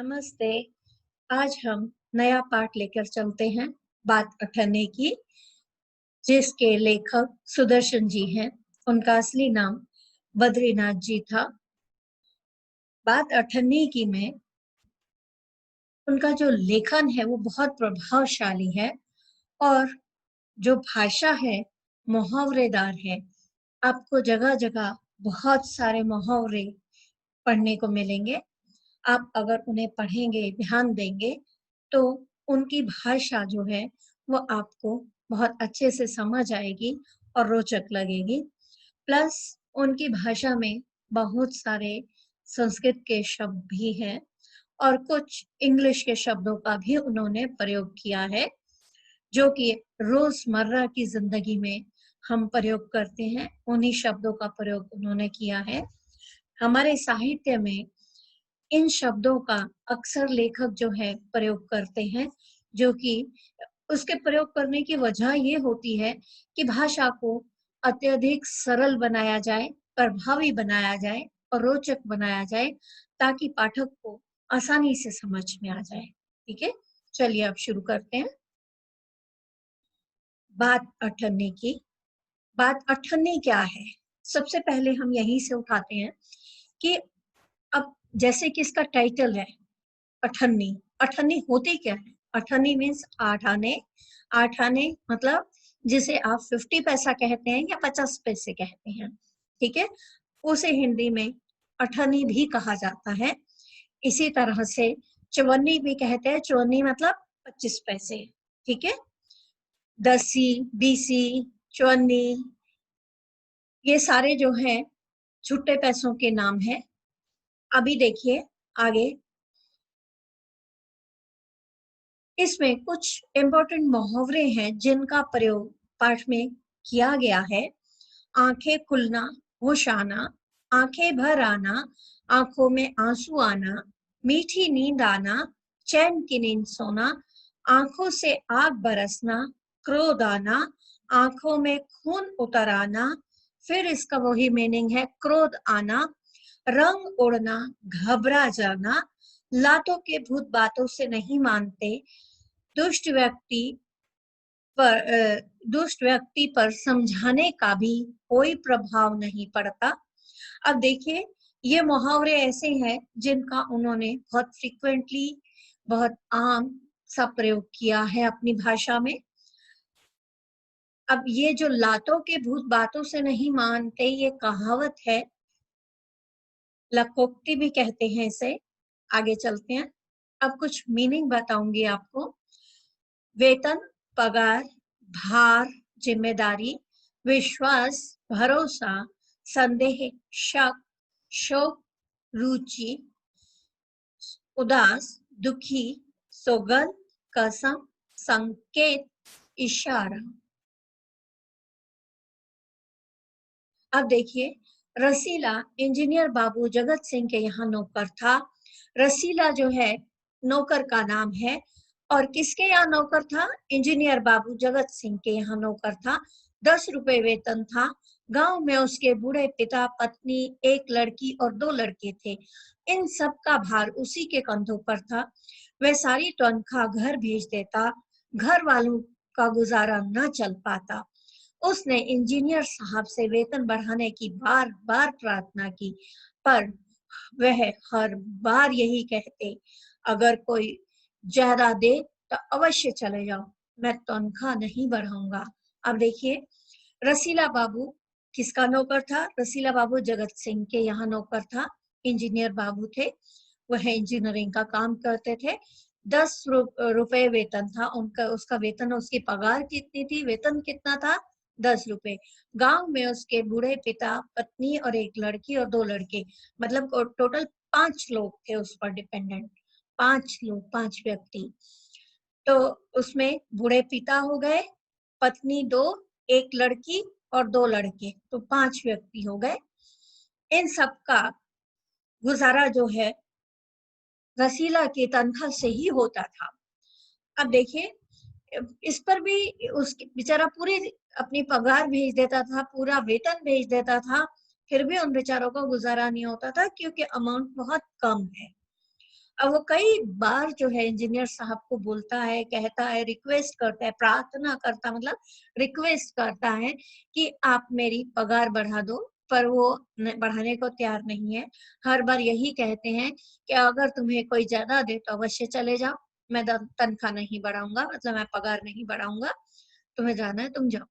नमस्ते। आज हम नया पाठ लेकर चलते हैं बात अठन्नी की, जिसके लेखक सुदर्शन जी हैं। उनका असली नाम बद्रीनाथ जी था। बात अठन्नी की में उनका जो लेखन है वो बहुत प्रभावशाली है और जो भाषा है मुहावरेदार है। आपको जगह जगह बहुत सारे मुहावरे पढ़ने को मिलेंगे। आप अगर उन्हें पढ़ेंगे, ध्यान देंगे, तो उनकी भाषा जो है वो आपको बहुत अच्छे से समझ आएगी और रोचक लगेगी। प्लस उनकी भाषा में बहुत सारे संस्कृत के शब्द भी हैं और कुछ इंग्लिश के शब्दों का भी उन्होंने प्रयोग किया है, जो कि रोजमर्रा की जिंदगी में हम प्रयोग करते हैं। उन्हीं शब्दों का प्रयोग उन्होंने किया है। हमारे साहित्य में इन शब्दों का अक्सर लेखक जो है प्रयोग करते हैं, जो कि उसके प्रयोग करने की वजह ये होती है कि भाषा को अत्यधिक सरल बनाया जाए, प्रभावी बनाया जाए और रोचक बनाया जाए, ताकि पाठक को आसानी से समझ में आ जाए। ठीक है, चलिए अब शुरू करते हैं। बात अठन्नी की। बात अठन्नी क्या है? सबसे पहले हम यहीं से उठाते हैं कि अब जैसे कि इसका टाइटल है अठन्नी। अठन्नी होती क्या है? अठन्नी मीन्स 8 आने। 8 आने मतलब जिसे आप 50 पैसा कहते हैं या 50 पैसे कहते हैं, ठीक है, उसे हिंदी में अठन्नी भी कहा जाता है। इसी तरह से चवन्नी भी कहते हैं। चवन्नी मतलब 25 पैसे, ठीक है। दसी, बीसी, चवन्नी, ये सारे जो है छुट्टे पैसों के नाम है। अभी देखिए आगे, इसमें कुछ इंपॉर्टेंट मुहावरे हैं जिनका प्रयोग पाठ में किया गया है। आंखें खुलना, होश आना, आंखें भर आना, आंखों में आंसू आना, मीठी नींद आना, चैन की नींद सोना, आंखों से आग बरसना, क्रोध आना, आंखों में खून उतर आना। फिर इसका वही मीनिंग है, क्रोध आना, रंग उड़ना, घबरा जाना, लातों के भूत बातों से नहीं मानते, दुष्ट व्यक्ति पर समझाने का भी कोई प्रभाव नहीं पड़ता। अब देखिए, ये मुहावरे ऐसे हैं जिनका उन्होंने बहुत फ्रीक्वेंटली, बहुत आम सा प्रयोग किया है अपनी भाषा में। अब ये जो लातों के भूत बातों से नहीं मानते, ये कहावत है, लखोक्ति भी कहते हैं इसे। आगे चलते हैं, अब कुछ मीनिंग बताऊंगी आपको। वेतन, पगार, भार, जिम्मेदारी, विश्वास, भरोसा, संदेह, शक, शोक, रुचि, उदास, दुखी, सौगंध, कसम, संकेत, इशारा। अब देखिए, रसीला इंजीनियर बाबू जगत सिंह के यहाँ नौकर था। रसीला जो है नौकर का नाम है और किसके यहाँ नौकर था? इंजीनियर बाबू जगत सिंह के यहाँ नौकर था। 10 रुपए वेतन था। गांव में उसके बूढ़े पिता, पत्नी, एक लड़की और 2 लड़के थे। इन सब का भार उसी के कंधों पर था। वह सारी तनख्वाह घर भेज देता। घर वालों का गुजारा न चल पाता। उसने इंजीनियर साहब से वेतन बढ़ाने की बार बार प्रार्थना की, पर वह हर बार यही कहते, अगर कोई ज्यादा दे तो अवश्य चले जाओ, मैं तनख्वाह नहीं बढ़ाऊंगा। अब देखिए, रसीला बाबू किसका नौकर था? रसीला बाबू जगत सिंह के यहाँ नौकर था। इंजीनियर बाबू थे, वह इंजीनियरिंग का काम करते थे। 10 रुपए वेतन था उनका, उसका वेतन, उसकी पगार कितनी थी, वेतन कितना था? 10 रुपए। गांव में उसके बूढ़े पिता, पत्नी और एक लड़की और 2 लड़के, मतलब टोटल 5 लोग थे उस पर डिपेंडेंट। 5 लोग, 5 व्यक्ति। तो उसमें बूढ़े पिता हो गए, पत्नी 2, एक लड़की और 2 लड़के, तो 5 व्यक्ति हो गए। इन सब का गुजारा जो है रसीला की तनख्वाह से ही होता था। अब देखिए, इस पर भी उसके बेचारा पूरी अपनी पगार भेज देता था, पूरा वेतन भेज देता था, फिर भी उन बेचारों का गुजारा नहीं होता था, क्योंकि अमाउंट बहुत कम है। अब वो कई बार जो है इंजीनियर साहब को बोलता है, कहता है, रिक्वेस्ट करता है, प्रार्थना करता मतलब रिक्वेस्ट करता है कि आप मेरी पगार बढ़ा दो, पर वो बढ़ाने को तैयार नहीं है। हर बार यही कहते हैं कि अगर तुम्हें कोई ज्यादा दे तो अवश्य चले जाओ, मैं तनख्वाह नहीं बढ़ाऊंगा, मतलब मैं पगार नहीं बढ़ाऊंगा, तुम्हें जाना है तुम जाओ।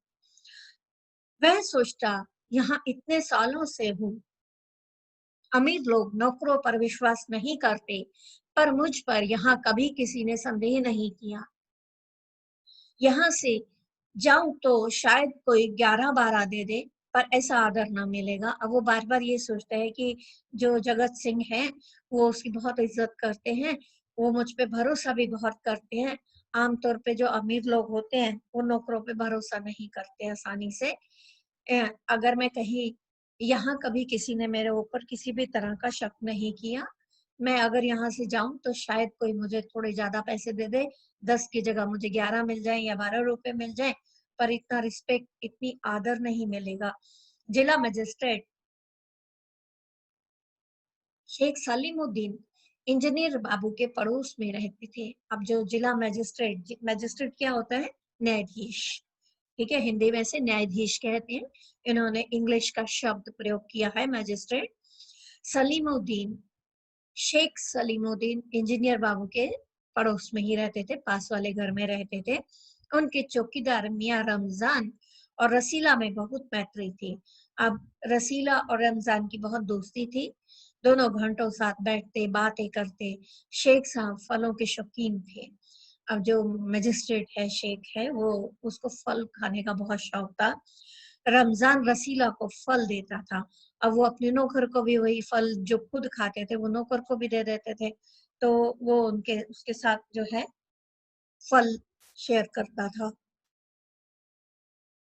वह सोचता, यहाँ इतने सालों से हूँ, अमीर लोग नौकरों पर विश्वास नहीं करते, पर मुझ पर यहाँ कभी किसी ने संदेह नहीं किया। यहाँ से जाऊं तो शायद कोई 11-12 दे दे, पर ऐसा आदर ना मिलेगा। अब वो बार बार ये सोचता है कि जो जगत सिंह है वो उसकी बहुत इज्जत करते हैं, वो मुझ पे भरोसा भी बहुत करते हैं। आमतौर पे जो अमीर लोग होते हैं वो नौकरों पे भरोसा नहीं करते आसानी से। अगर मैं कहीं यहाँ कभी किसी ने मेरे ऊपर किसी भी तरह का शक नहीं किया, मैं अगर यहाँ से जाऊं तो शायद कोई मुझे थोड़े ज्यादा पैसे दे दे, 10 की जगह मुझे 11 मिल जाए या 12 रुपए मिल जाए, पर इतना रिस्पेक्ट, इतनी आदर नहीं मिलेगा। जिला मजिस्ट्रेट शेख सलीमुद्दीन इंजीनियर बाबू के पड़ोस में रहते थे। अब जो जिला मजिस्ट्रेट, मजिस्ट्रेट क्या होता है? न्यायाधीश। ठीक है, हिंदी में से न्यायाधीश कहते हैं, इन्होंने इंग्लिश का शब्द प्रयोग किया है मजिस्ट्रेट। सलीमुद्दीन, शेख सलीमुद्दीन इंजीनियर बाबू के पड़ोस में ही रहते थे, पास वाले घर में रहते थे। उनके चौकीदार मियाँ रमजान और रसीला में बहुत मैत्री थी। अब रसीला और रमजान की बहुत दोस्ती थी, दोनों घंटों साथ बैठते बातें करते। शेख साहब फलों के शौकीन थे। अब जो मजिस्ट्रेट है, शेख है, वो उसको फल खाने का बहुत शौक था। रमजान रसीला को फल देता था। अब वो अपने नौकर को भी वही फल जो खुद खाते थे वो नौकर को भी दे देते थे, तो वो उनके उसके साथ जो है फल शेयर करता था।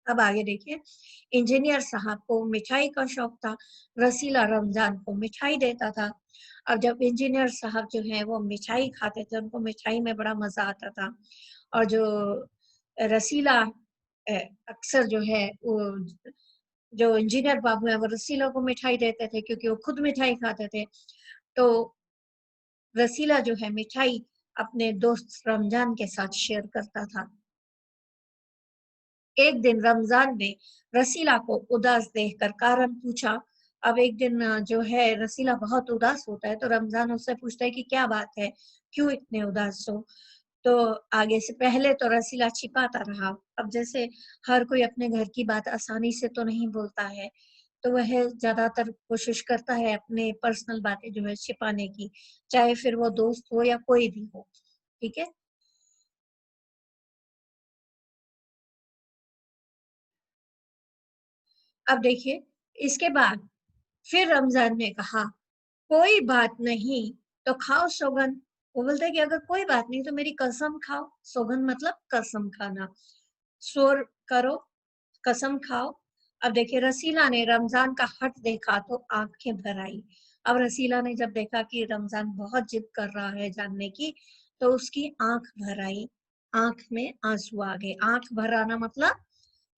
अब आगे देखिए, इंजीनियर साहब को मिठाई का शौक था, रसीला रमजान को मिठाई देता था। अब जब इंजीनियर साहब जो है वो मिठाई खाते थे, उनको मिठाई में बड़ा मजा आता था। और जो रसीला अक्सर जो है वो, जो इंजीनियर बाबू है वो रसीला को मिठाई देते थे क्योंकि वो खुद मिठाई खाते थे। तो रसीला जो है मिठाई अपने दोस्त रमजान के साथ शेयर करता था। एक दिन रमजान ने रसीला को उदास देखकर कारण पूछा। अब एक दिन जो है रसीला बहुत उदास होता है, तो रमजान उससे पूछता है कि क्या बात है, क्यों इतने उदास हो। तो आगे से पहले तो रसीला छिपाता रहा। अब जैसे हर कोई अपने घर की बात आसानी से तो नहीं बोलता है, तो वह ज्यादातर कोशिश करता है अपने पर्सनल बातें जो है छिपाने की, चाहे फिर वो दोस्त हो या कोई भी हो। ठीक है। अब देखिए, इसके बाद फिर रमजान ने कहा, कोई बात नहीं तो खाओ सौगन। वो बोलता है कि अगर कोई बात नहीं तो मेरी कसम खाओ। सौगन मतलब कसम खाना, स्वर करो, कसम खाओ। अब देखिए, रसीला ने रमजान का हट देखा तो आंखें भर आई। अब रसीला ने जब देखा कि रमजान बहुत जिद कर रहा है जानने की, तो उसकी आंख भर आई, आंख में आंसू आ गए। आंख भर आना मतलब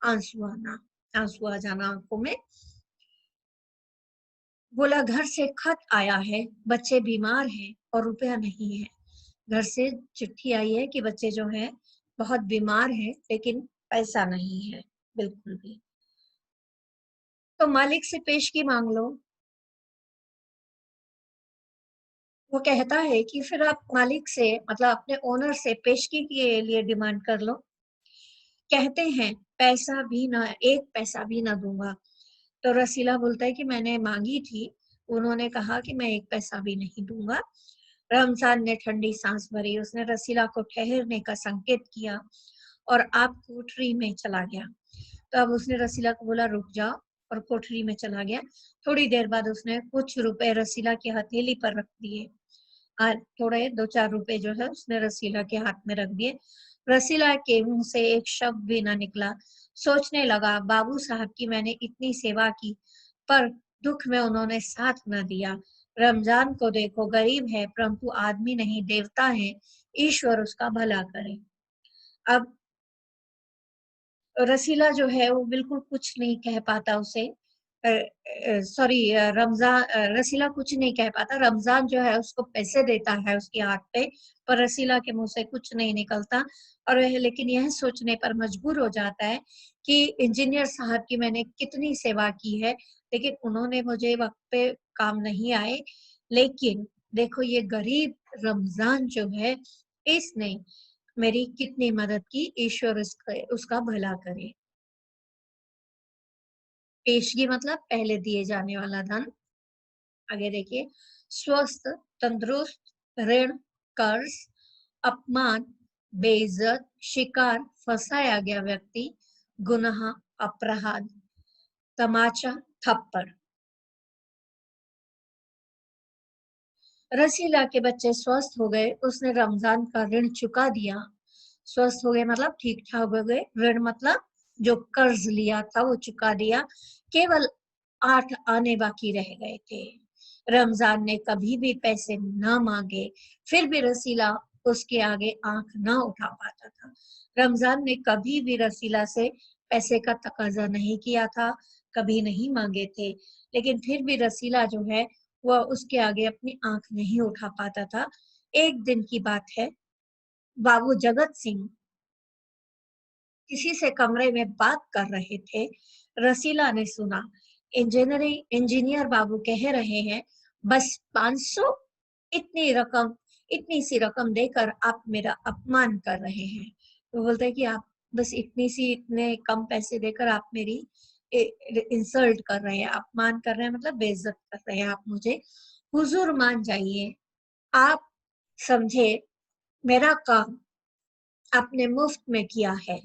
आंसू आना, आंसू आ जाना आंखों में। बोला, घर से खत आया है, बच्चे बीमार हैं और रुपया नहीं है। घर से चिट्ठी आई है कि बच्चे जो हैं बहुत बीमार हैं, लेकिन पैसा नहीं है बिल्कुल भी। तो मालिक से पेशगी मांग लो। वो कहता है कि फिर आप मालिक से, मतलब अपने ओनर से पेशगी के लिए डिमांड कर लो। कहते हैं पैसा भी ना, एक पैसा भी ना दूंगा। तो रसीला बोलता है कि मैंने मांगी थी, उन्होंने कहा कि मैं एक पैसा भी नहीं दूंगा। रमजान ने ठंडी सांस भरी, उसने रसीला को ठहरने का संकेत किया और आप कोठरी में चला गया। तो अब उसने रसीला को बोला रुक जाओ, और कोठरी में चला गया। थोड़ी देर बाद उसने कुछ रुपए रसीला की हथेली पर रख दिए। थोड़े 2-4 रुपए जो है उसने रसीला के हाथ में रख दिए। रसीला के मुंह से एक शब्द भी ना निकला। सोचने लगा, बाबू साहब की मैंने इतनी सेवा की, पर दुख में उन्होंने साथ न दिया। रमजान को देखो, गरीब है परंतु आदमी नहीं देवता है, ईश्वर उसका भला करे। अब रसीला जो है वो बिल्कुल कुछ नहीं कह पाता उसे। सॉरी, रमजान, रसीला कुछ नहीं कह पाता। रमजान जो है उसको पैसे देता है उसकी आंख पे, पर रसीला के मुंह से कुछ नहीं निकलता। और लेकिन यह सोचने पर मजबूर हो जाता है कि इंजीनियर साहब की मैंने कितनी सेवा की है, लेकिन उन्होंने मुझे वक्त पे काम नहीं आए। लेकिन देखो ये गरीब रमजान जो है, इसने मेरी कितनी मदद की, ईश्वर उसका भला करे। पेशगी मतलब पहले दिए जाने वाला धन। आगे देखिए, स्वस्थ, तंदुरुस्त, ऋण, कर्ज, अपमान, बेइज्जत, शिकार, फंसाया गया व्यक्ति, गुनाह, अपराध, तमाचा, थप्पड़। रसीला के बच्चे स्वस्थ हो गए, उसने रमजान का ऋण चुका दिया। स्वस्थ हो गए मतलब ठीक ठाक हो गए, ऋण मतलब जो कर्ज लिया था वो चुका दिया। केवल 8 आने बाकी रह गए थे। रमजान ने कभी भी पैसे ना मांगे, फिर भी रसीला उसके आगे आंख ना उठा पाता था। रमजान ने कभी भी रसीला से पैसे का तकाजा नहीं किया था, कभी नहीं मांगे थे, लेकिन फिर भी रसीला जो है वह उसके आगे अपनी आंख नहीं उठा पाता था। एक दिन की बात है, बाबू जगत सिंह किसी से कमरे में बात कर रहे थे। रसीला ने सुना, इंजीनियर बाबू कह रहे हैं, बस 500, इतनी रकम, इतनी सी रकम देकर आप मेरा अपमान कर रहे हैं। वो बोलते हैं कि आप बस इतनी सी, इतने कम पैसे देकर आप मेरी इंसल्ट कर रहे हैं, अपमान कर रहे हैं, मतलब बेइज्जत कर रहे हैं आप मुझे। हुजूर मान जाइए, आप समझे मेरा काम आपने मुफ्त में किया है।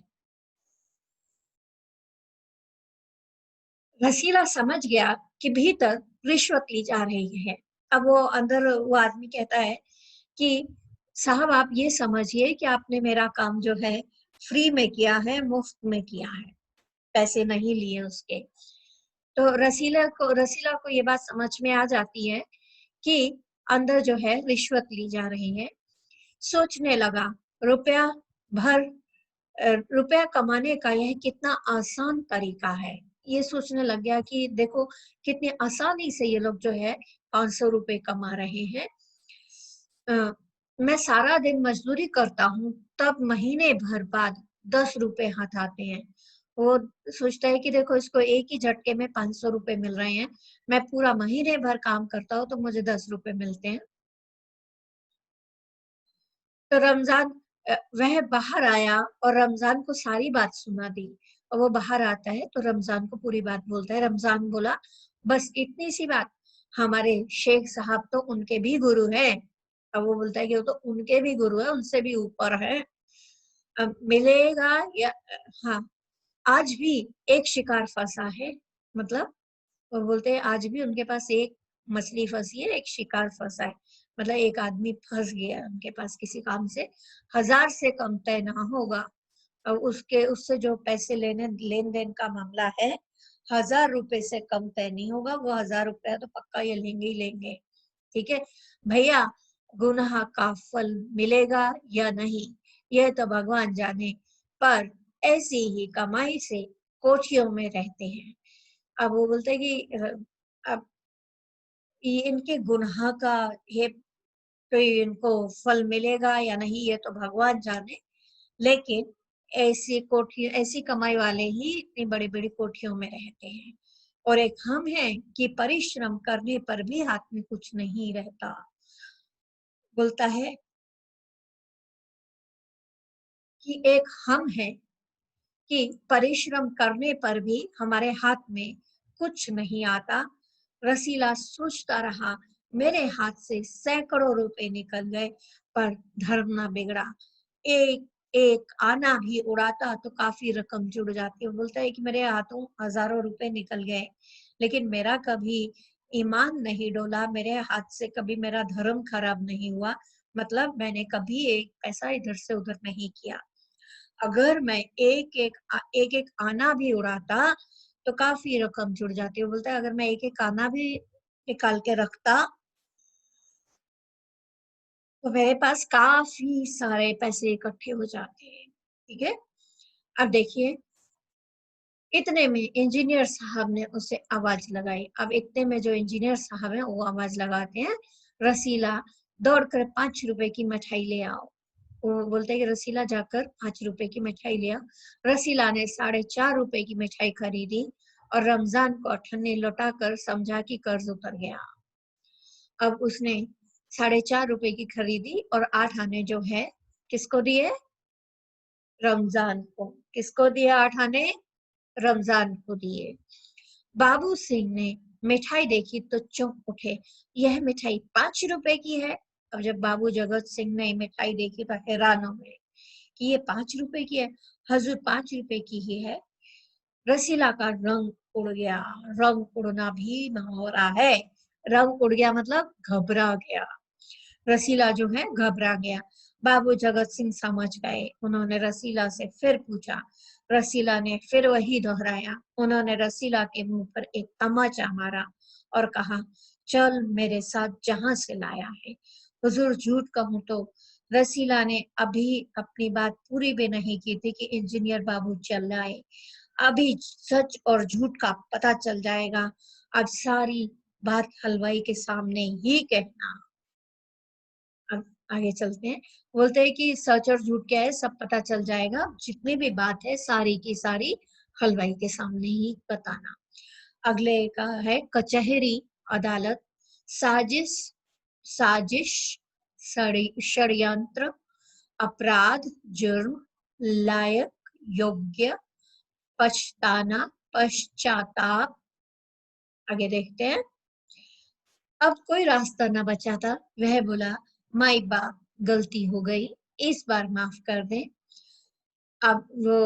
रसीला समझ गया कि भीतर रिश्वत ली जा रही है। अब वो अंदर वो आदमी कहता है कि साहब आप ये समझिए कि आपने मेरा काम जो है फ्री में किया है, मुफ्त में किया है, पैसे नहीं लिए उसके। तो रसीला को ये बात समझ में आ जाती है कि अंदर जो है रिश्वत ली जा रही है। सोचने लगा, रुपया भर रुपया कमाने का यह कितना आसान तरीका है। ये सोचने लग गया कि देखो कितनी आसानी से ये लोग जो है 500 रुपए कमा रहे हैं। अ, मैं सारा दिन मजदूरी करता हूँ, तब महीने भर बाद 10 रुपए हाथ आते हैं। वो सोचता है कि देखो इसको एक ही झटके में 500 रुपए मिल रहे हैं, मैं पूरा महीने भर काम करता हूँ तो मुझे 10 रुपए मिलते हैं। तो रमजान, वह बाहर आया और रमजान को सारी बात सुना दी। और वो बाहर आता है तो रमजान को पूरी बात बोलता है। रमजान बोला, बस इतनी सी बात, हमारे शेख साहब तो उनके भी गुरु है। अब वो बोलता है कि वो तो उनके भी गुरु है, उनसे भी ऊपर है। अब मिलेगा या, हाँ, आज भी एक शिकार फंसा है, मतलब वो बोलते हैं आज भी उनके पास एक मछली फंसी है, एक शिकार फंसा है, मतलब एक आदमी फंस गया उनके पास किसी काम से। 1000 से कम तय ना होगा। और उसके उससे जो पैसे लेने लेन देन का मामला है, 1000 रुपए से कम तय नहीं होगा। वो 1000 रुपया तो पक्का ये लेंगे ही लेंगे। ठीक है भैया, गुनाह का फल मिलेगा या नहीं यह तो भगवान जाने, पर ऐसी ही कमाई से कोठियों में रहते हैं। अब वो बोलते हैं कि अब ये इनके गुनाह का ये कोई इनको फल मिलेगा या नहीं ये तो भगवान जाने, लेकिन ऐसी कोठी, ऐसी कमाई वाले ही इतनी बड़ी बड़ी कोठियों में रहते हैं। और एक हम हैं कि परिश्रम करने पर भी हाथ में कुछ नहीं रहता। बोलता है कि एक हम है कि परिश्रम करने पर भी हमारे हाथ में कुछ नहीं आता। रसीला सोचता रहा, मेरे हाथ से सैकड़ों रुपए निकल गए, पर धर्म ना बिगड़ा। एक एक आना भी उड़ाता तो काफी रकम जुड़ जाती। वो बोलता है कि मेरे हाथों हजारों रुपए निकल गए, लेकिन मेरा कभी ईमान नहीं डोला, मेरे हाथ से कभी मेरा धर्म खराब नहीं हुआ, मतलब मैंने कभी एक पैसा इधर से उधर नहीं किया। अगर मैं एक एक आना भी उड़ाता तो काफी रकम जुड़ जाती है। वो बोलता है अगर मैं एक एक आना भी निकाल के रखता तो मेरे पास काफी सारे पैसे इकट्ठे हो जाते हैं। ठीक है, अब देखिए, इतने में इंजीनियर साहब ने उसे आवाज लगाई। अब इतने में जो इंजीनियर साहब है वो आवाज लगाते हैं, रसीला दौड़कर 5 रुपए की मिठाई ले आओ। वो बोलते हैं कि रसीला जाकर 5 रुपए की मिठाई ले आओ। रसीला ने 4.5 रुपए की मिठाई खरीदी और रमजान को अठन्नी लौटाकर समझा कि कर्ज उतर गया। अब उसने 4.5 रुपए की खरीदी और 8 आने जो है किसको दिए? रमजान को। किसको दिए 8 आने? रमजान को दिए। बाबू सिंह ने मिठाई देखी तो चौंक उठे, यह मिठाई 5 रुपए की है। अब जब बाबू जगत सिंह ने मिठाई देखी तो हैरान हो गए कि ये 5 रुपए की है। हजूर 5 रुपए की ही है। रसीला का रंग उड़ गया। रंग उड़ना भी मुहावरा है। रंग उड़ गया मतलब घबरा गया। रसीला जो है घबरा गया। बाबू जगत सिंह समझ गए। उन्होंने रसीला से फिर पूछा। रसीला ने फिर वही दोहराया। उन्होंने रसीला के मुंह पर एक तमाचा मारा और कहा, चल मेरे साथ जहां से लाया है। हुजूर झूठ कहूं तो रसीला ने अभी अपनी बात पूरी भी नहीं की थी कि इंजीनियर बाबू चल आए। अभी सच और झूठ का पता चल जाएगा। अब सारी बात हलवाई के सामने ही कहना। अब आगे चलते हैं। बोलते हैं कि सच और झूठ क्या है सब पता चल जाएगा। जितनी भी बात है सारी की सारी हलवाई के सामने ही बताना। अगले का है कचहरी अदालत। साजिश साजिश षड्यंत्र अपराध जुर्म लायक योग्य पछताना पश्चाताप। आगे देखते हैं। अब कोई रास्ता न बचा था। वह बोला, माई बाप गलती हो गई, इस बार माफ कर दे। अब वो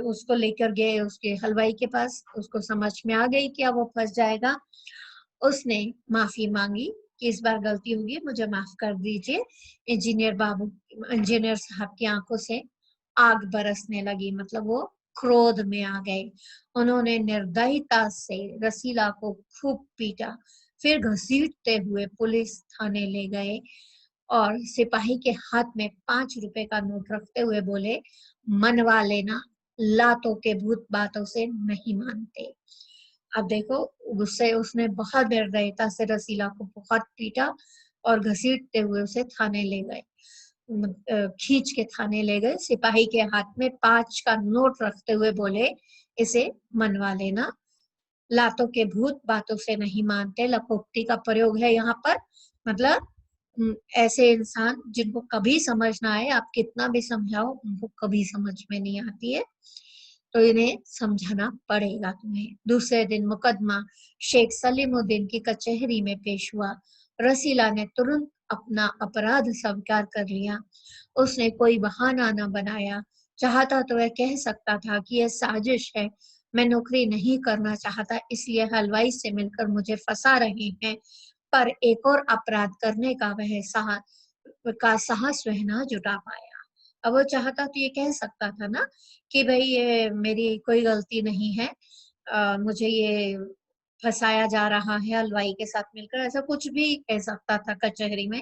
उसको लेकर गए उसके हलवाई के पास। उसको समझ में आ गई कि अब वो फंस जाएगा। उसने माफी मांगी कि इस बार गलती होगी, मुझे माफ कर दीजिए। इंजीनियर साहब की आंखों से आग बरसने लगी। मतलब वो क्रोध में आ गए। उन्होंने निर्दयता से रसीला को खूब पीटा। फिर घसीटते हुए पुलिस थाने ले गए और सिपाही के हाथ में 5 रुपए का नोट रखते हुए बोले, मनवा लेना, लातों के भूत बातों से नहीं मानते। अब देखो गुस्से उसने बहुत निर्दयता से रसीला को बहुत पीटा और घसीटते हुए उसे थाने ले गए। खींच के थाने ले गए। सिपाही के हाथ में 5 का नोट रखते हुए बोले, इसे मनवा लेना, लातों के भूत बातों से नहीं मानते। लकोक्ति का प्रयोग है यहाँ पर। मतलब ऐसे इंसान जिनको कभी समझ ना आए, आप कितना भी समझाओ उनको कभी समझ में नहीं आती है, तो इन्हें समझाना पड़ेगा तुम्हें। दूसरे दिन मुकदमा शेख सलीमुद्दीन की कचहरी में पेश हुआ। रसीला ने तुरंत अपना अपराध स्वीकार कर लिया। उसने कोई बहाना न बनाया। चाहता तो वह कह सकता था कि यह साजिश है, मैं नौकरी नहीं करना चाहता इसलिए हलवाई से मिलकर मुझे फंसा रहे हैं। पर एक और अपराध करने का वह साहस वह ना जुटा पाया। अब वो चाहता तो ये कह सकता था ना कि भाई ये मेरी कोई गलती नहीं है, मुझे ये फंसाया जा रहा है हलवाई के साथ मिलकर, ऐसा कुछ भी कह सकता था कचहरी में।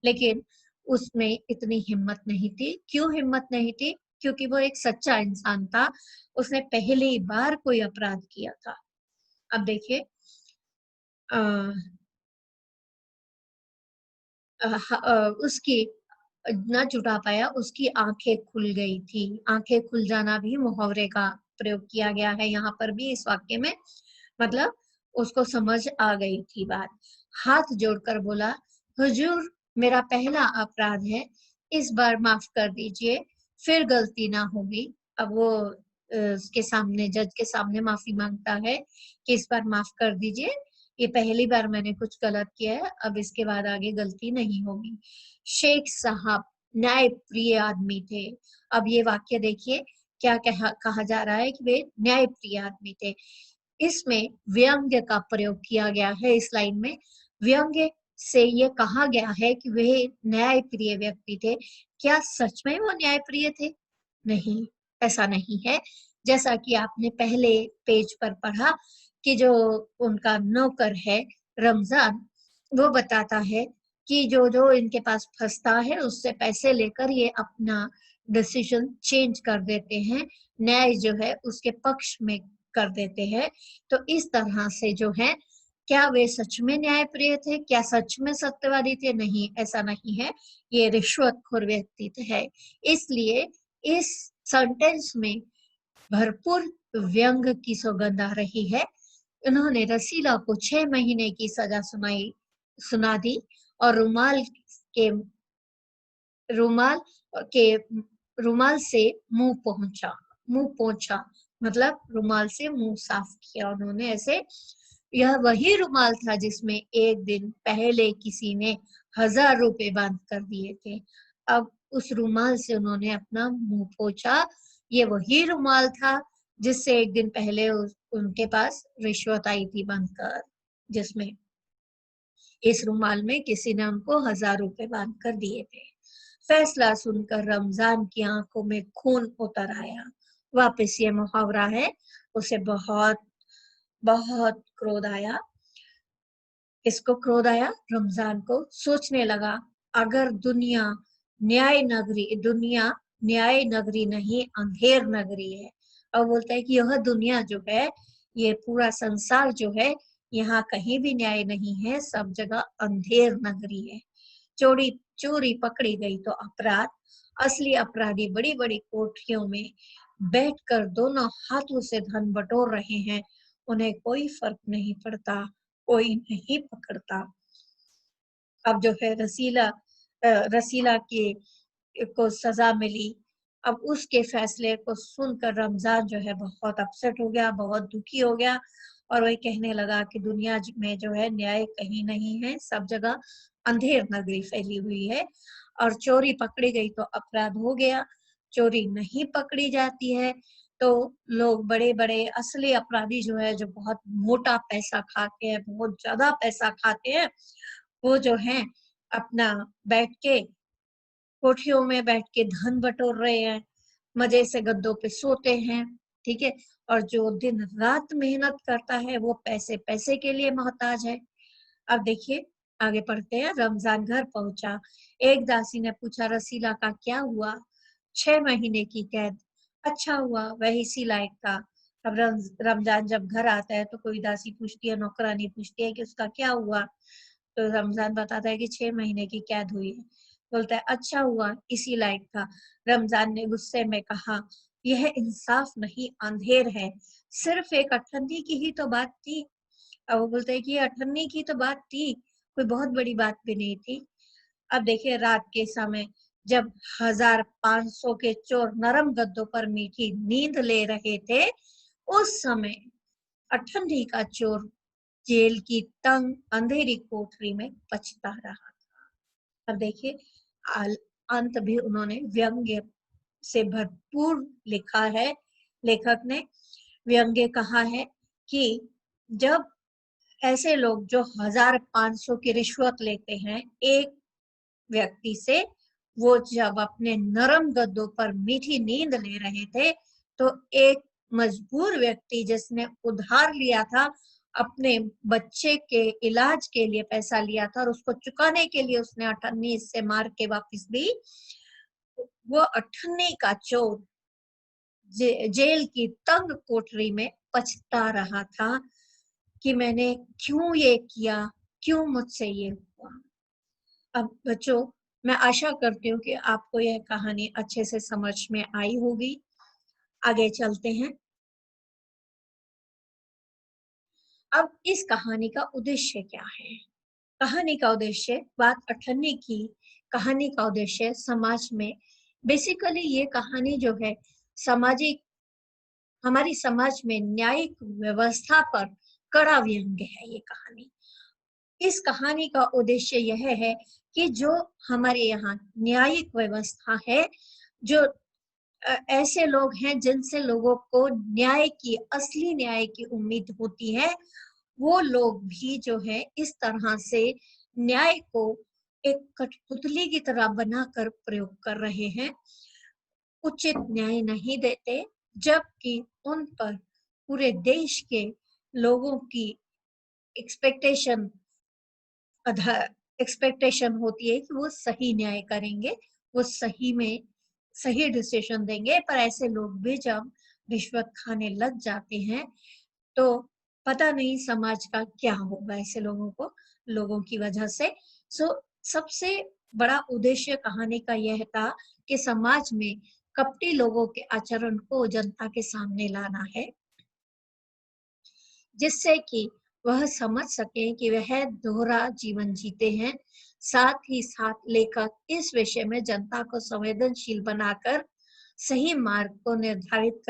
लेकिन उसमें इतनी हिम्मत नहीं थी। क्यों हिम्मत नहीं थी? क्योंकि वो एक सच्चा इंसान था। उसने पहली बार कोई अपराध किया था। अब देखिए उसकी न जुटा पाया। उसकी आंखें खुल गई थी। आंखें खुल जाना भी मुहावरे का प्रयोग किया गया है यहाँ पर भी इस वाक्य में। मतलब उसको समझ आ गई थी बात। हाथ जोड़कर बोला, हुजूर मेरा पहला अपराध है, इस बार माफ कर दीजिए, फिर गलती ना होगी। अब वो उसके सामने जज के सामने माफी मांगता है कि इस बार माफ कर दीजिए, ये पहली बार मैंने कुछ गलत किया है, अब इसके बाद आगे गलती नहीं होगी। शेख साहब न्याय प्रिय आदमी थे। अब ये वाक्य देखिए क्या कहा जा रहा है कि वे न्याय प्रिय आदमी थे। इसमें व्यंग्य का प्रयोग किया गया है। इस लाइन में व्यंग्य से ये कहा गया है कि वे न्याय प्रिय व्यक्ति थे। क्या सच में वो न्याय प्रिय थे? नहीं, ऐसा नहीं है। जैसा कि आपने पहले पेज पर पढ़ा कि जो उनका नौकर है रमजान, वो बताता है कि जो जो इनके पास फंसता है उससे पैसे लेकर ये अपना डिसीजन चेंज कर देते हैं, न्याय जो है उसके पक्ष में कर देते हैं। तो इस तरह से जो है, क्या वे सच में न्यायप्रिय थे? क्या सच में सत्यवादी थे? नहीं, ऐसा नहीं है, ये रिश्वतखोर व्यक्ति है। इसलिए इस सेंटेंस में भरपूर व्यंग की सौगंध आ रही है। उन्होंने रसीला को 6 महीने की सजा सुना दी और के रुमाल के रुमाल से मुंह पोंछा, मतलब रुमाल से मुंह साफ किया उन्होंने ऐसे। यह वही रुमाल था जिसमें एक दिन पहले किसी ने 1000 रुपए बांध कर दिए थे। अब उस रुमाल से उन्होंने अपना मुंह पोंछा। ये वही रुमाल था जिससे एक दिन पहले उनके पास रिश्वत आई थी बनकर, जिसमें इस रुमाल में किसी ने उनको 1000 रुपए बांध कर दिए थे। फैसला सुनकर रमजान की आंखों में खून उतर आया। वापस ये मुहावरा है, उसे बहुत बहुत क्रोध आया। इसको क्रोध आया रमजान को, सोचने लगा, अगर दुनिया न्याय नगरी नहीं अंधेर नगरी है। और बोलता है कि यह दुनिया जो है, ये पूरा संसार जो है, यहाँ कहीं भी न्याय नहीं है, सब जगह अंधेर नगरी है। चोरी पकड़ी गई तो अपराध, असली अपराधी बड़ी बड़ी कोठरियों में बैठकर दोनों हाथों से धन बटोर रहे हैं, उन्हें कोई फर्क नहीं पड़ता, कोई नहीं पकड़ता। अब जो है रसीला को सजा मिली। अब उसके फैसले को सुनकर रमजान जो है बहुत अपसेट हो गया, बहुत दुखी हो गया, और वही कहने लगा कि दुनिया में जो है न्याय कहीं नहीं है, सब जगह अंधेर नगरी फैली हुई है। और चोरी पकड़ी गई तो अपराध हो गया, चोरी नहीं पकड़ी जाती है तो लोग बड़े बड़े असली अपराधी जो है, जो बहुत मोटा पैसा खाते हैं, बहुत ज्यादा पैसा खाते हैं, वो जो है अपना बैठ के कोठियों में बैठ के धन बटोर रहे हैं, मजे से गद्दों पे सोते हैं, ठीक है। और जो दिन रात मेहनत करता है वो पैसे पैसे के लिए मोहताज है। अब देखिए आगे पढ़ते हैं। रमजान घर पहुंचा। एक दासी ने पूछा, रसीला का क्या हुआ? 6 महीने की कैद। अच्छा हुआ, वही सी लायक था। अब रमजान जब घर आता है तो कोई दासी पूछती है, नौकरानी पूछती है कि उसका क्या हुआ, तो रमजान बताता है कि 6 महीने की कैद हुई है। बोलता है अच्छा हुआ, इसी लायक था। रमजान ने गुस्से में कहा, यह इंसाफ नहीं अंधेर है, सिर्फ एक अठन्नी की ही तो बात थी। अब वो बोलते हैं कि अठन्नी की तो बात थी, कोई बहुत बड़ी बात भी नहीं थी। अब देखिए रात के समय जब 1500 के चोर नरम गद्दों पर मीठी नींद ले रहे थे, उस समय अठन्नी का चोर जेल की तंग अंधेरी कोठरी में पछता रहा। अब देखिए अंत भी उन्होंने व्यंग्य से भरपूर लिखा है। लेखक ने व्यंग्य कहा है कि जब ऐसे लोग जो 1500 की रिश्वत लेते हैं एक व्यक्ति से, वो जब अपने नरम गद्दों पर मीठी नींद ले रहे थे, तो एक मजबूर व्यक्ति जिसने उधार लिया था, अपने बच्चे के इलाज के लिए पैसा लिया था और उसको चुकाने के लिए उसने अठन्नी से मार के वापस दी, वो अठन्नी का चोर जेल की तंग कोठरी में पछता रहा था कि मैंने क्यों ये किया, क्यों मुझसे ये हुआ। अब बच्चों, मैं आशा करती हूँ कि आपको यह कहानी अच्छे से समझ में आई होगी। आगे चलते हैं। अब इस कहानी का उद्देश्य क्या है? कहानी का उद्देश्य, बात अठन्नी की कहानी का उद्देश्य समाज में, बेसिकली ये कहानी जो है सामाजिक, हमारी समाज में न्यायिक व्यवस्था पर कड़ा व्यंग्य है ये कहानी। इस कहानी का उद्देश्य यह है कि जो हमारे यहाँ न्यायिक व्यवस्था है, जो ऐसे लोग हैं जिनसे लोगों को असली न्याय की उम्मीद होती है, वो लोग भी जो है इस तरह से न्याय को एक कठपुतली की तरह बनाकर प्रयोग कर रहे हैं, उचित न्याय नहीं देते, जबकि उन पर पूरे देश के लोगों की एक्सपेक्टेशन एक्सपेक्टेशन होती है कि वो सही न्याय करेंगे, वो सही में सही डिसीजन देंगे, पर ऐसे लोग भी जब रिश्वत खाने लग जाते हैं तो पता नहीं समाज का क्या होगा ऐसे लोगों की वजह से। सबसे बड़ा उद्देश्य कहानी का यह था कि समाज में कपटी लोगों के आचरण को जनता के सामने लाना है, जिससे कि वह समझ सके कि वह दोहरा जीवन जीते हैं। साथ ही साथ लेखक इस विषय में जनता को संवेदनशील बनाकर सही मार्ग को निर्धारित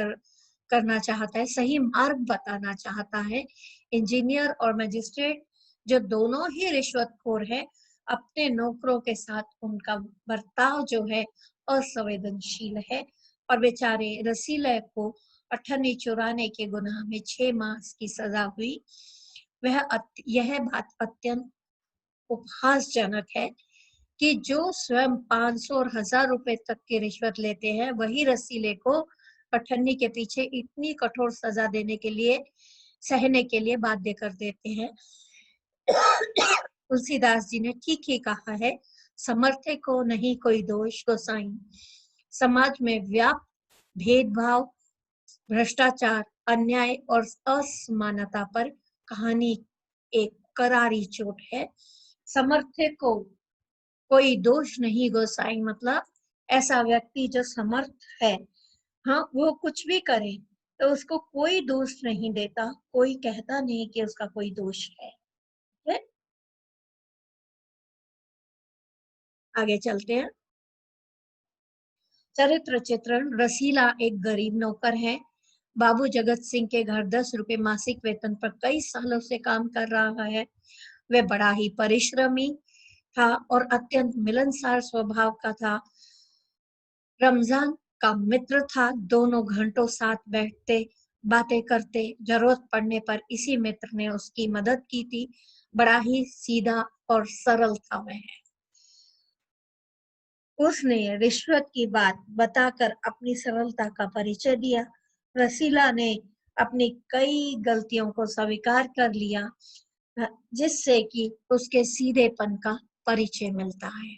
करना चाहता है, सही मार्ग बताना चाहता है। इंजीनियर और मजिस्ट्रेट जो दोनों ही रिश्वतखोर है, अपने नौकरों के साथ उनका बर्ताव जो है असंवेदनशील है, और बेचारे रसीला को अठन्नी चुराने के गुनाह में 6 मास की सजा हुई। यह बात अत्यंत उपहासजनक है कि जो स्वयं 500 और 1000 रुपए तक की रिश्वत लेते हैं, वही रसीले को अठन्नी के पीछे इतनी कठोर सजा देने के लिए, सहने के लिए बाध्य कर देते हैं। तुलसीदास जी ने ठीक ही कहा है, समर्थे को नहीं कोई दोष गोसाई। समाज में व्याप्त भेदभाव, भ्रष्टाचार, अन्याय और असमानता पर कहानी एक करारी चोट है। समर्थ को कोई दोष नहीं गोसाई, मतलब ऐसा व्यक्ति जो समर्थ है, हाँ, वो कुछ भी करे तो उसको कोई दोष नहीं देता, कोई कहता नहीं कि उसका कोई दोष है। आगे चलते हैं। चरित्र चित्रण। रसीला एक गरीब नौकर है। बाबू जगत सिंह के घर 10 रुपए मासिक वेतन पर कई सालों से काम कर रहा है। वह बड़ा ही परिश्रमी था और अत्यंत मिलनसार स्वभाव का था। रमजान का मित्र था, दोनों घंटों साथ बैठते, बातें करते। जरूरत पड़ने पर इसी मित्र ने उसकी मदद की थी। बड़ा ही सीधा और सरल था वह। उसने रिश्वत की बात बताकर अपनी सरलता का परिचय दिया। रसीला ने अपनी कई गलतियों को स्वीकार कर लिया, जिससे कि उसके सीधेपन का परिचय मिलता है।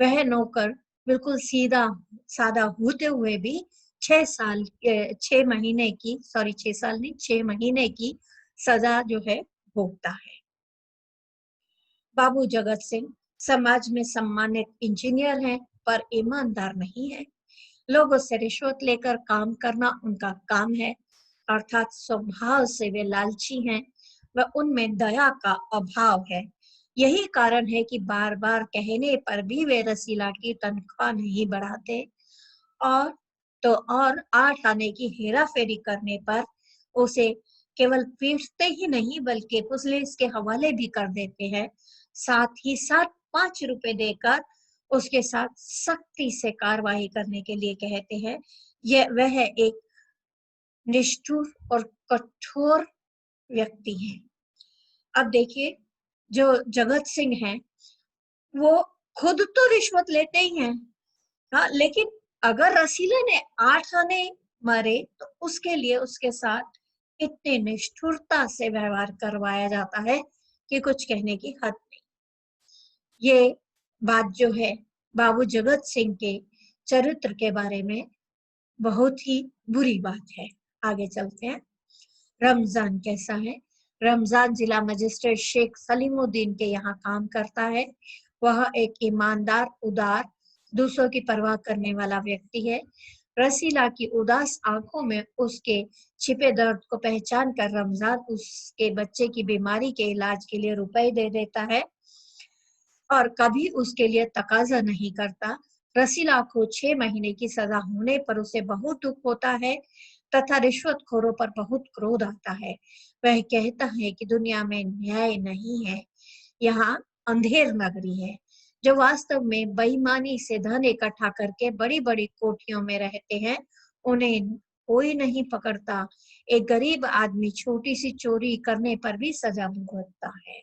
वह नौकर बिल्कुल सीधा सादा होते हुए भी 6 महीने की, 6 साल नहीं, 6 महीने की सजा जो है भोगता है। बाबू जगत सिंह समाज में सम्मानित इंजीनियर हैं, पर ईमानदार नहीं है। लोगों से रिश्वत लेकर काम करना उनका काम है, अर्थात स्वभाव से वे लालची हैं व उनमें दया का अभाव है। यही कारण है कि बार बार कहने पर भी वे रसीला की तनख्वाह नहीं बढ़ाते, और और 8 आने की हेरा फेरी करने पर उसे केवल पीटते ही नहीं बल्कि पुलिस के हवाले भी कर देते हैं। साथ ही साथ 5 रुपए देकर उसके साथ सख्ती से कार्रवाई करने के लिए कहते हैं। वह एक निष्ठुर और कठोर व्यक्ति है। अब देखिए, जो जगत सिंह है वो खुद तो रिश्वत लेते ही हैं, हाँ, लेकिन अगर रसीले ने 8 आने मारे तो उसके लिए उसके साथ इतनी निष्ठुरता से व्यवहार करवाया जाता है कि कुछ कहने की हद नहीं। ये बात जो है बाबू जगत सिंह के चरित्र के बारे में बहुत ही बुरी बात है। आगे चलते हैं। रमजान कैसा है? रमजान जिला मजिस्ट्रेट शेख सलीमुद्दीन के यहाँ काम करता है। वह एक ईमानदार, उदार, दूसरों की परवाह करने वाला व्यक्ति है। रसीला की उदास आंखों में उसके छिपे दर्द को पहचान कर रमजान उसके बच्चे की बीमारी के इलाज के लिए रुपए दे देता है और कभी उसके लिए तकाजा नहीं करता। रसीला को 6 महीने की सजा होने पर उसे बहुत दुख होता है तथा रिश्वतखोरों पर बहुत क्रोध आता है। वह कहता है कि दुनिया में न्याय नहीं है, यहाँ अंधेर नगरी है। जो वास्तव में बेईमानी से धन इकट्ठा करके बड़ी बड़ी कोठियों में रहते हैं, उन्हें कोई नहीं पकड़ता। एक गरीब आदमी छोटी सी चोरी करने पर भी सजा भुगतता है।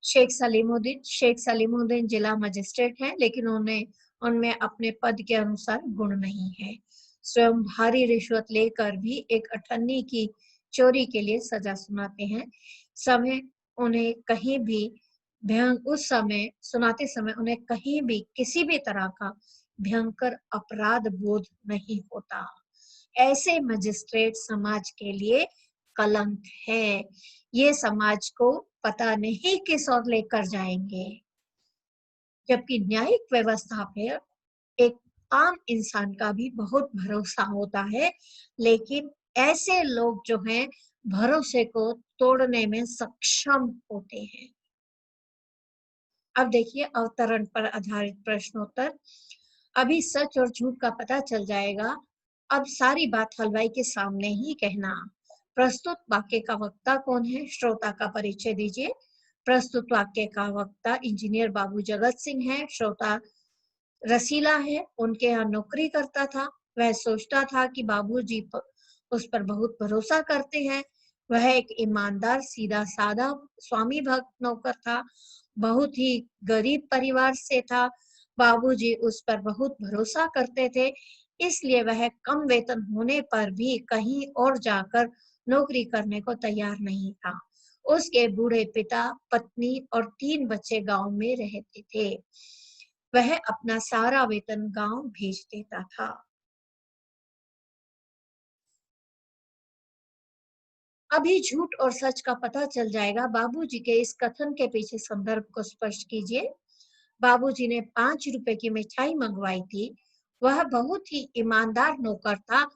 शेख सलीमुद्दीन जिला मजिस्ट्रेट हैं, लेकिन उनमें अपने पद के अनुसार गुण नहीं है। स्वयं भारी रिश्वत लेकर भी एक अठन्नी की चोरी के लिए सजा सुनाते हैं। समय उन्हें कहीं भी उस समय सुनाते समय उन्हें कहीं भी किसी भी तरह का भयंकर अपराध बोध नहीं होता। ऐसे मजिस्ट्रेट समाज के लिए कलंक है। ये समाज को पता नहीं किस ओर लेकर जाएंगे। जबकि न्यायिक व्यवस्था पे एक आम इंसान का भी बहुत भरोसा होता है, लेकिन ऐसे लोग जो हैं भरोसे को तोड़ने में सक्षम होते हैं। अब देखिए अवतरण पर आधारित प्रश्नोत्तर। अभी सच और झूठ का पता चल जाएगा। अब सारी बात हलवाई के सामने ही कहना। प्रस्तुत वाक्य का वक्ता कौन है? श्रोता का परिचय दीजिए। प्रस्तुत वाक्य का वक्ता इंजीनियर बाबू जगत सिंह है। श्रोता रसीला है, उनके यहाँ नौकरी करता था। वह सोचता था कि बाबूजी उस पर बहुत भरोसा करते हैं। वह एक ईमानदार, सीधा साधा, स्वामी भक्त नौकर था। बहुत ही गरीब परिवार से था। बाबूजी उस पर बहुत भरोसा करते थे, इसलिए वह कम वेतन होने पर भी कहीं और जाकर नौकरी करने को तैयार नहीं था। उसके बूढ़े पिता, पत्नी और 3 बच्चे गांव में रहते थे। वह अपना सारा वेतन गांव भेज देता था। अभी झूठ और सच का पता चल जाएगा। बाबूजी के इस कथन के पीछे संदर्भ को स्पष्ट कीजिए। बाबूजी ने 5 रुपए की मिठाई मंगवाई थी। वह बहुत ही ईमानदार नौकर था।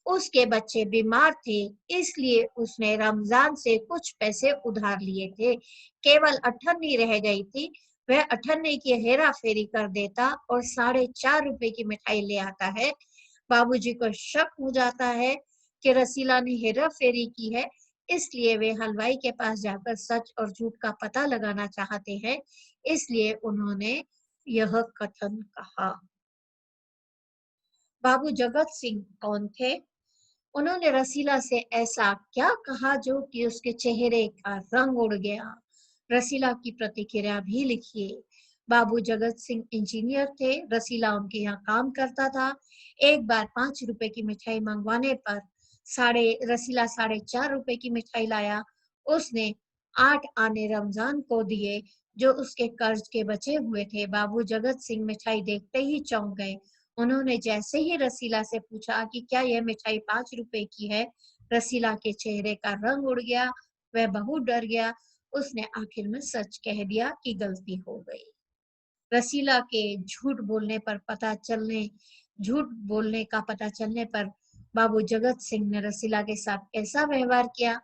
उसके बच्चे बीमार थे, इसलिए उसने रमजान से कुछ पैसे उधार लिए थे। केवल अठन्नी रह गई थी। वह अठन्नी की हेरा फेरी कर देता और 4.5 रुपए की मिठाई ले आता है। बाबूजी को शक हो जाता है कि रसीला ने हेरा फेरी की है, इसलिए वे हलवाई के पास जाकर सच और झूठ का पता लगाना चाहते हैं। इसलिए उन्होंने यह कथन कहा। बाबू जगत सिंह कौन थे? उन्होंने रसीला से ऐसा क्या कहा जो कि उसके चेहरे का रंग उड़ गया? रसीला की प्रतिक्रिया भी लिखिए। बाबू जगत सिंह इंजीनियर थे। रसीला उनके यहाँ काम करता था। एक बार 5 रुपए की मिठाई मंगवाने पर रसीला 4.5 रुपए की मिठाई लाया। उसने 8 आने रमजान को दिए, जो उसके कर्ज के बचे हुए थे। बाबू जगत सिंह मिठाई देखते ही चौंक गए। उन्होंने जैसे ही रसीला से पूछा कि क्या यह मिठाई 5 रुपए की है, रसीला के चेहरे का रंग उड़ गया। वह बहुत डर गया। उसने आखिर में सच कह दिया कि गलती हो गई। रसीला के झूठ बोलने का पता चलने पर बाबू जगत सिंह ने रसीला के साथ कैसा व्यवहार किया,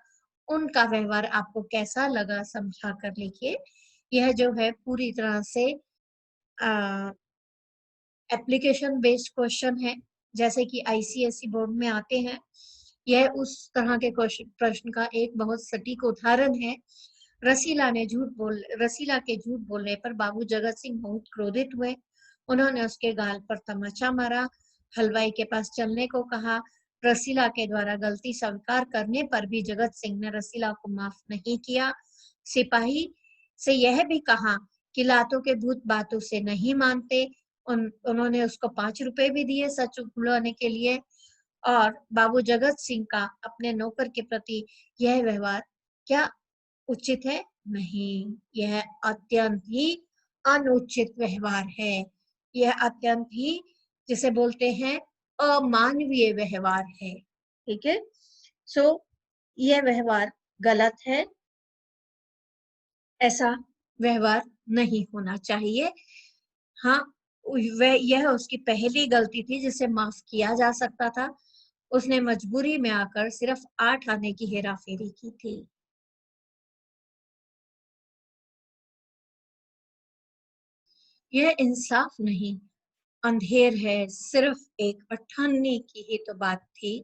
उनका व्यवहार आपको कैसा लगा समझा कर लिखिए। यह जो है पूरी तरह से एप्लीकेशन बेस्ड क्वेश्चन है, जैसे कि आईसीएसई बोर्ड में आते हैं। यह उस तरह के प्रश्न का एक बहुत सटीक उदाहरण है। रसीला के झूठ बोलने पर बाबू जगत सिंह बहुत क्रोधित हुए। उन्होंने उसके गाल पर तमाचा मारा, हलवाई के पास चलने को कहा। रसीला के द्वारा गलती स्वीकार करने पर भी जगत सिंह ने रसीला को माफ नहीं किया। सिपाही से यह भी कहा कि लातों के भूत बातों से नहीं मानते। उन्होंने उसको 5 रुपए भी दिए सच बुलवाने के लिए। और बाबू जगत सिंह का अपने नौकर के प्रति यह व्यवहार क्या उचित है? नहीं, यह अत्यंत ही अनुचित व्यवहार है। यह अत्यंत ही, जिसे बोलते हैं, अमानवीय व्यवहार है। ठीक है, सो यह व्यवहार गलत है। ऐसा व्यवहार नहीं होना चाहिए। हाँ, यह उसकी पहली गलती थी जिसे माफ किया जा सकता था। उसने मजबूरी में आकर सिर्फ 8 आने की हेराफेरी की थी। यह इंसाफ नहीं, अंधेर है। सिर्फ एक अठन्नी की ही तो बात थी।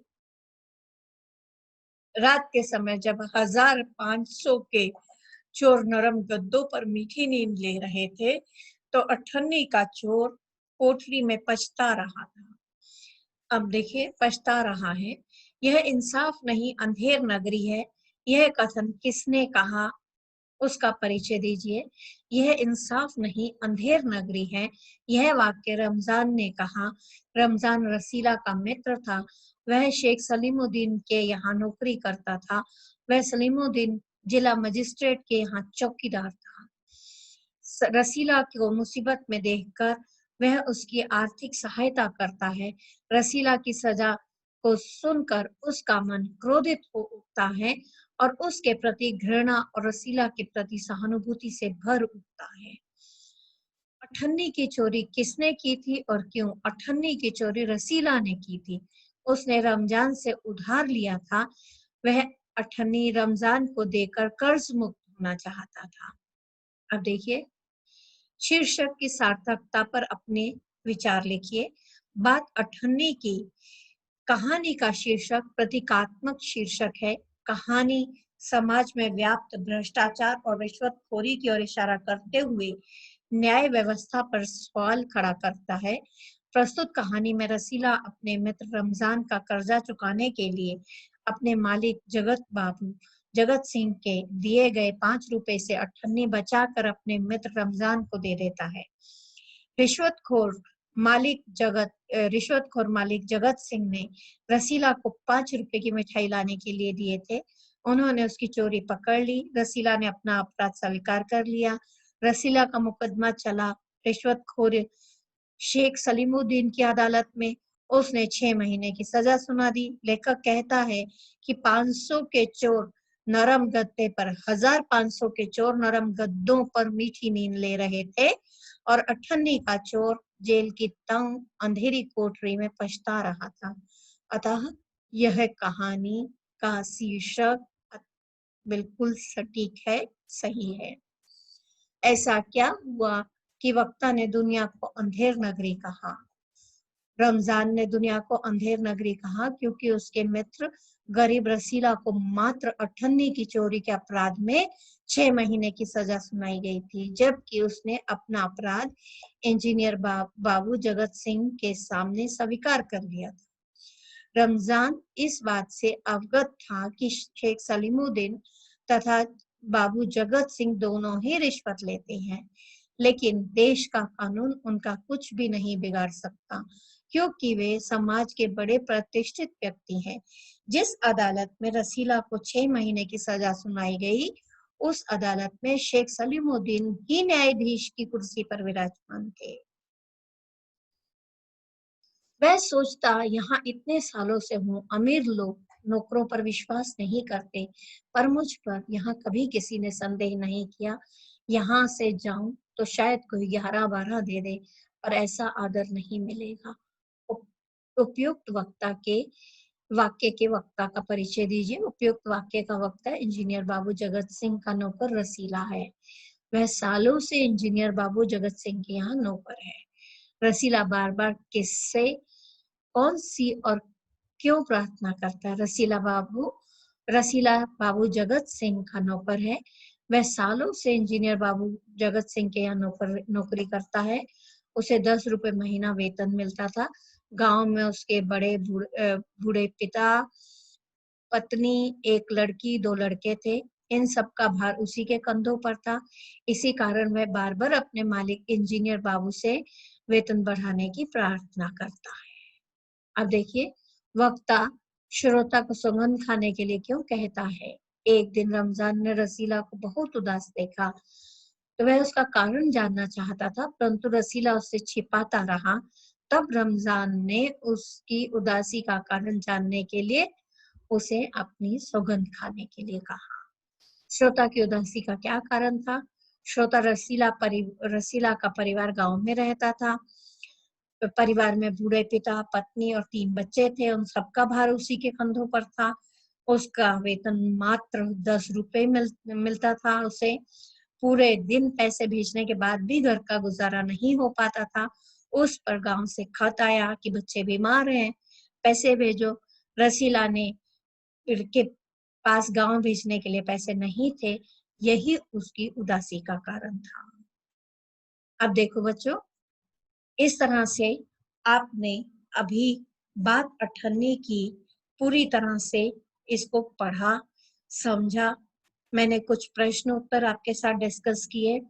रात के समय जब 1500 के चोर नरम गद्दों पर मीठी नींद ले रहे थे, तो अठन्नी का चोर कोठरी में पछता रहा था। अब देखिए, पछता रहा है। यह इंसाफ नहीं, अंधेर नगरी है। यह कथन किसने कहा, उसका परिचय दीजिए। यह इंसाफ नहीं, अंधेर नगरी है। यह वाक्य रमजान ने कहा। रमजान रसीला का मित्र था। वह शेख सलीमुद्दीन के यहाँ नौकरी करता था। वह सलीमुद्दीन जिला मजिस्ट्रेट के यहाँ चौकीदार था। रसीला को मुसीबत में देखकर वह उसकी आर्थिक सहायता करता है। रसीला की सजा को सुनकर उसका मन क्रोधित हो उठता है और उसके प्रति घृणा और रसीला के प्रति सहानुभूति से भर उठता है। अठन्नी की चोरी किसने की थी और क्यों? अठन्नी की चोरी रसीला ने की थी। उसने रमजान से उधार लिया था। वह अठन्नी रमजान को देकर कर्ज मुक्त होना चाहता था। अब देखिए, शीर्षक की सार्थकता पर अपने विचार लिखिए। बात अठन्नी की। कहानी का शीर्षक प्रतीकात्मक शीर्षक है। कहानी समाज में व्याप्त भ्रष्टाचार और रिश्वतखोरी की ओर इशारा करते हुए न्याय व्यवस्था पर सवाल खड़ा करता है। प्रस्तुत कहानी में रसीला अपने मित्र रमजान का कर्जा चुकाने के लिए अपने मालिक जगत सिंह के दिए गए 5 रुपए से अठन्नी बचाकर अपने मित्र रमजान को दे देता है। रिश्वतखोर मालिक जगत सिंह ने रसीला को 5 रुपए की मिठाई लाने के लिए दिए थे। उन्होंने उसकी चोरी पकड़ ली। रसीला ने अपना अपराध स्वीकार कर लिया। रसीला का मुकदमा चला रिश्वतखोर शेख सलीमुद्दीन की अदालत में। उसने 6 महीने की सजा सुना दी। लेखक कहता है कि 500 के चोर नरम गद्दे पर 1500 के चोर नरम गद्दों पर मीठी नींद ले रहे थे और अठन्नी का चोर जेल की तंग अंधेरी कोठरी में पछता रहा था। अतः यह कहानी का शीर्षक बिल्कुल सटीक है, सही है। ऐसा क्या हुआ कि वक्ता ने दुनिया को अंधेर नगरी कहा? रमजान ने दुनिया को अंधेर नगरी कहा क्योंकि उसके मित्र गरीब रसीला को मात्र अठन्नी की चोरी के अपराध में 6 महीने की सजा सुनाई गई थी, जबकि उसने अपना अपराध इंजीनियर बाबू जगत सिंह के सामने स्वीकार कर लिया था। रमजान इस बात से अवगत था कि शेख सलीमुद्दीन तथा बाबू जगत सिंह दोनों ही रिश्वत लेते हैं, लेकिन देश का कानून उनका कुछ भी नहीं बिगाड़ सकता क्योंकि वे समाज के बड़े प्रतिष्ठित व्यक्ति हैं। जिस अदालत में रसीला को 6 महीने की सजा सुनाई गई, उस अदालत में शेख सलीमुद्दीन ही न्यायाधीश की कुर्सी पर विराजमान थे। वह सोचता, यहाँ इतने सालों से हूँ, अमीर लोग नौकरों पर विश्वास नहीं करते, पर मुझ पर यहाँ कभी किसी ने संदेह नहीं किया। यहाँ से जाऊं तो शायद कोई 11-12 दे दे, पर ऐसा आदर नहीं मिलेगा। उपयुक्त वाक्य के वक्ता का परिचय दीजिए। उपयुक्त वाक्य का वक्ता इंजीनियर बाबू जगत सिंह का नौकर रसीला है। वह सालों से इंजीनियर बाबू जगत सिंह के यहाँ नौकर है। रसीला बार बार किससे, कौन सी और क्यों प्रार्थना करता है? रसीला बाबू जगत सिंह का नौकर है। वह सालों से इंजीनियर बाबू जगत सिंह के यहाँ नौकरी करता है। उसे 10 रुपए महीना वेतन मिलता था। गांव में उसके बड़े बूढ़े पिता, पत्नी, एक लड़की, 2 लड़के थे। इन सब का भार उसी के कंधों पर था। इसी कारण वह बार बार अपने मालिक इंजीनियर बाबू से वेतन बढ़ाने की प्रार्थना करता है। अब देखिए, वक्ता श्रोता को सौगंध खाने के लिए क्यों कहता है? एक दिन रमजान ने रसीला को बहुत उदास देखा, तो वह उसका कारण जानना चाहता था, परंतु रसीला उससे छिपाता रहा। तब रमजान ने उसकी उदासी का कारण जानने के लिए उसे अपनी सौगंध खाने के लिए कहा। श्रोता की उदासी का क्या कारण था? श्रोता रसीला का परिवार गांव में रहता था। परिवार में बूढ़े पिता, पत्नी और 3 बच्चे थे। उन सबका भार उसी के कंधों पर था। उसका वेतन मात्र 10 रुपए मिलता था उसे। पूरे दिन पैसे भेजने के बाद भी घर का गुजारा नहीं हो पाता था। उस पर गांव से खत आया कि बच्चे बीमार हैं, पैसे भेजो। रसीला ने के पास गांव भेजने के लिए पैसे नहीं थे। यही उसकी उदासी का कारण था। अब देखो बच्चों, इस तरह से आपने अभी बात अठन्नी की पूरी तरह से इसको पढ़ा, समझा। मैंने कुछ प्रश्न उत्तर आपके साथ डिस्कस किए।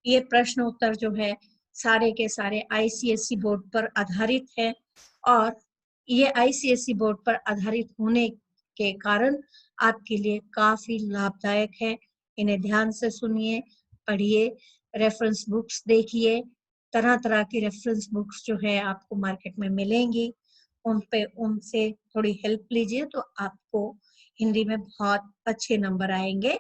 ये प्रश्न उत्तर जो है सारे के सारे आईसीएसई बोर्ड पर आधारित है और ये आईसीएसई बोर्ड पर आधारित होने के कारण आपके लिए काफी लाभदायक है। इन्हें ध्यान से सुनिए, पढ़िए, रेफरेंस बुक्स देखिए, तरह-तरह की रेफरेंस बुक्स जो है आपको मार्केट में मिलेंगी, उनसे थोड़ी हेल्प लीजिए तो आपको हिंदी में बहुत अच्छे नंबर आएँगे।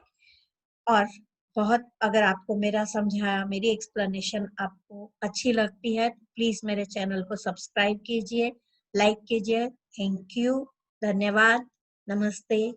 और बहुत अगर आपको मेरा समझाया, मेरी एक्सप्लेनेशन आपको अच्छी लगती है, प्लीज़ मेरे चैनल को सब्सक्राइब कीजिए, लाइक कीजिए। थैंक यू, धन्यवाद, नमस्ते।